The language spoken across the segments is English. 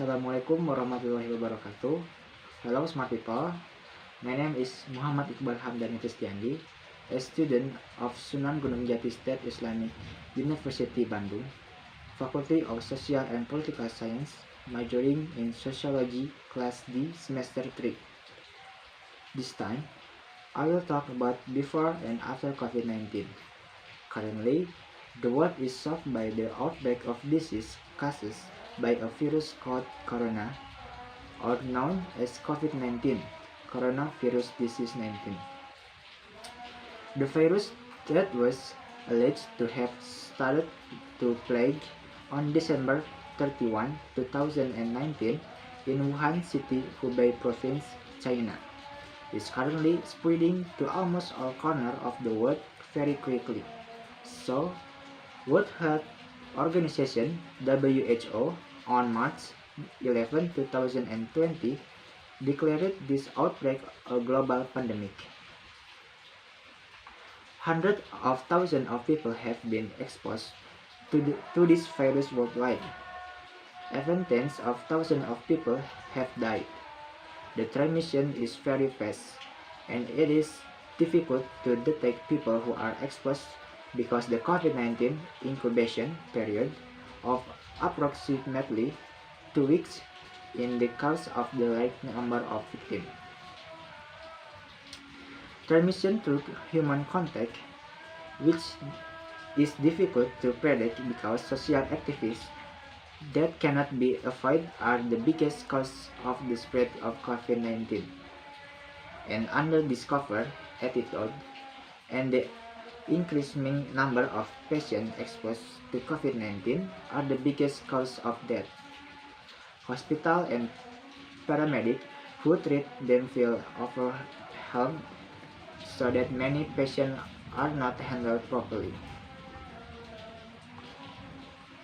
Assalamualaikum warahmatullahi wabarakatuh. Hello smart people, my name is Muhammad Iqbal Hamdani Tristiandi, a student of Sunan Gunung Jati State Islamic University Bandung, Faculty of Social and Political Science, majoring in Sociology, Class D, Semester 3. This time, I will talk about before and after COVID-19. Currently, the world is shocked by the outbreak of disease caused by a virus called corona, or known as COVID-19, coronavirus disease 19. The virus that was alleged to have started to plague on December 31, 2019 in Wuhan City, Hubei Province, China, is currently spreading to almost all corners of the world very quickly. So, World Health Organization (WHO) on March 11, 2020 declared this outbreak a global pandemic. Hundreds of thousands of people have been exposed to this virus worldwide. Even tens of thousands of people have died. The transmission is very fast, and it is difficult to detect people who are exposed because the COVID-19 incubation period of approximately 2 weeks in the case of the large number of victims. Transmission through human contact, which is difficult to predict because social activities that cannot be avoided are the biggest cause of the spread of COVID-19. And under-discovered attitude and the increasing number of patients exposed to COVID-19 are the biggest cause of death. Hospital and paramedics who treat them feel overwhelmed so that many patients are not handled properly.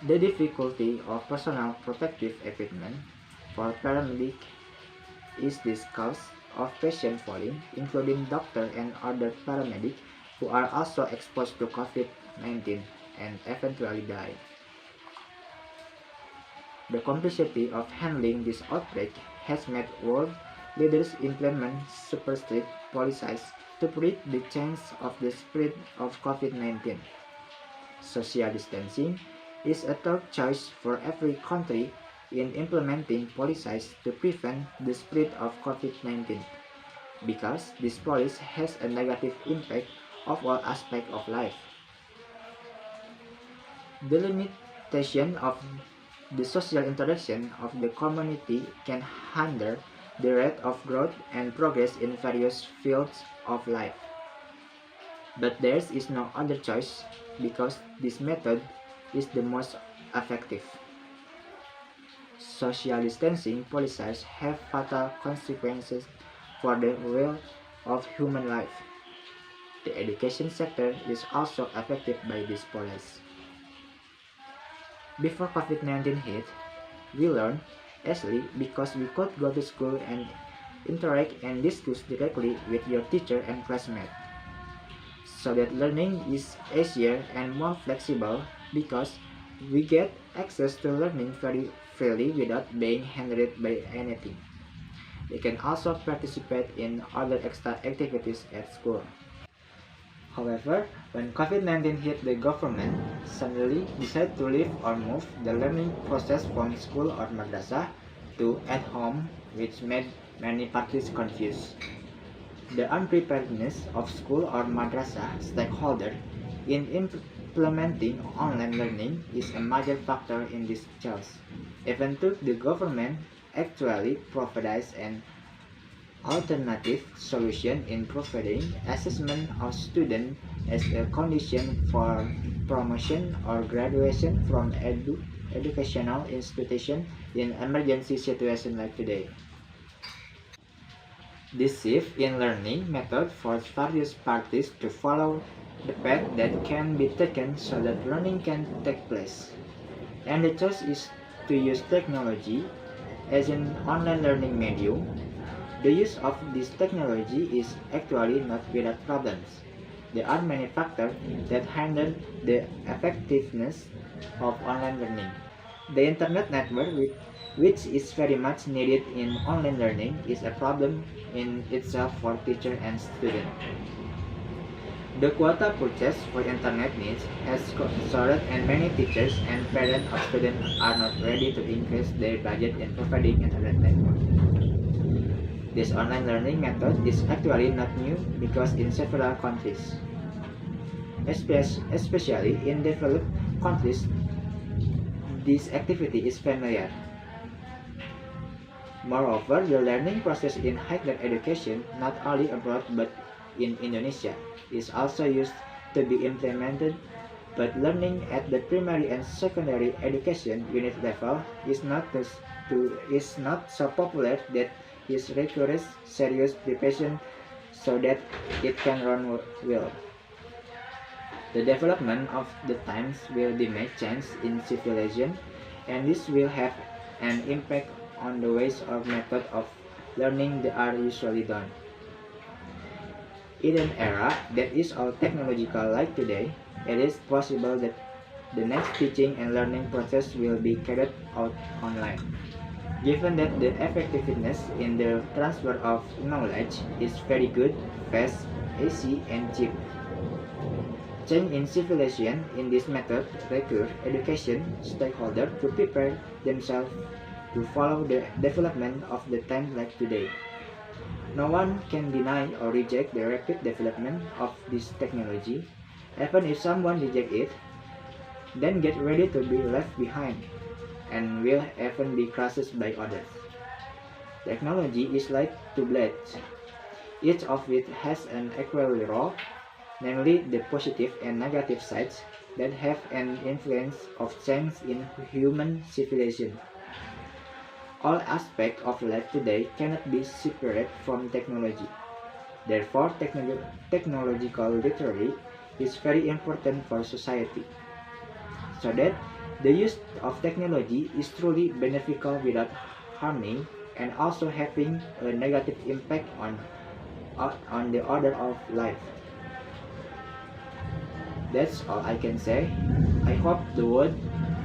The difficulty of personal protective equipment for paramedics is the cause of patients falling, including doctors and other paramedics who are also exposed to COVID-19 and eventually die. The complexity of handling this outbreak has made world leaders implement super strict policies to prevent the chance of the spread of COVID-19. Social distancing is a top choice for every country in implementing policies to prevent the spread of COVID-19, because this policy has a negative impact of all aspects of life. The limitation of the social interaction of the community can hinder the rate of growth and progress in various fields of life. But there is no other choice because this method is the most effective. Social distancing policies have fatal consequences for the well of human life. The education sector is also affected by this policy. Before COVID-19 hit, we learned easily because we could go to school and interact and discuss directly with your teacher and classmates. So that learning is easier and more flexible because we get access to learning very freely without being hindered by anything. We can also participate in other extra activities at school. However, when COVID-19 hit, the government suddenly decided to leave or move the learning process from school or madrasah to at home, which made many parties confused. The unpreparedness of school or madrasah stakeholders in implementing online learning is a major factor in this choice, even though the government actually provides an alternative solution in providing assessment of students as a condition for promotion or graduation from educational institution in emergency situations like today. This shift in learning method forces various parties to follow the path that can be taken so that learning can take place. And the choice is to use technology as an online learning medium. The use of this technology is actually not without problems. There are many factors that hinder the effectiveness of online learning. The internet network, which is very much needed in online learning, is a problem in itself for teacher and student. The quota purchase for internet needs has soared, and many teachers and parents of students are not ready to increase their budget in providing internet network. This online learning method is actually not new because in several countries, especially in developed countries, this activity is familiar. Moreover, the learning process in higher education, not only abroad but in Indonesia, is also used to be implemented, but learning at the primary and secondary education unit level is not so popular that it requires serious preparation so that it can run well. The development of the times will demand change in civilization, and this will have an impact on the ways or method of learning that are usually done. In an era that is all technological like today, it is possible that the next teaching and learning process will be carried out online. Given that the effectiveness in the transfer of knowledge is very good, fast, easy, and cheap. Change in civilization in this method requires education stakeholders to prepare themselves to follow the development of the time like today. No one can deny or reject the rapid development of this technology. Even if someone rejects it, then get ready to be left behind and will even be crushed by others. Technology is like two blades. Each of it has an equal role, namely the positive and negative sides that have an influence of change in human civilization. All aspects of life today cannot be separated from technology. Therefore, technological literacy is very important for society, so that the use of technology is truly beneficial without harming and also having a negative impact on the order of life. That's all I can say. I hope the world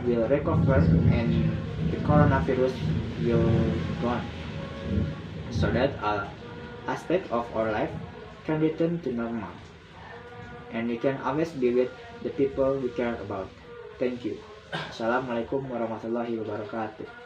will recover and the coronavirus will gone, so that all aspects of our life can return to normal, and we can always be with the people we care about. Thank you. Assalamualaikum warahmatullahi wabarakatuh.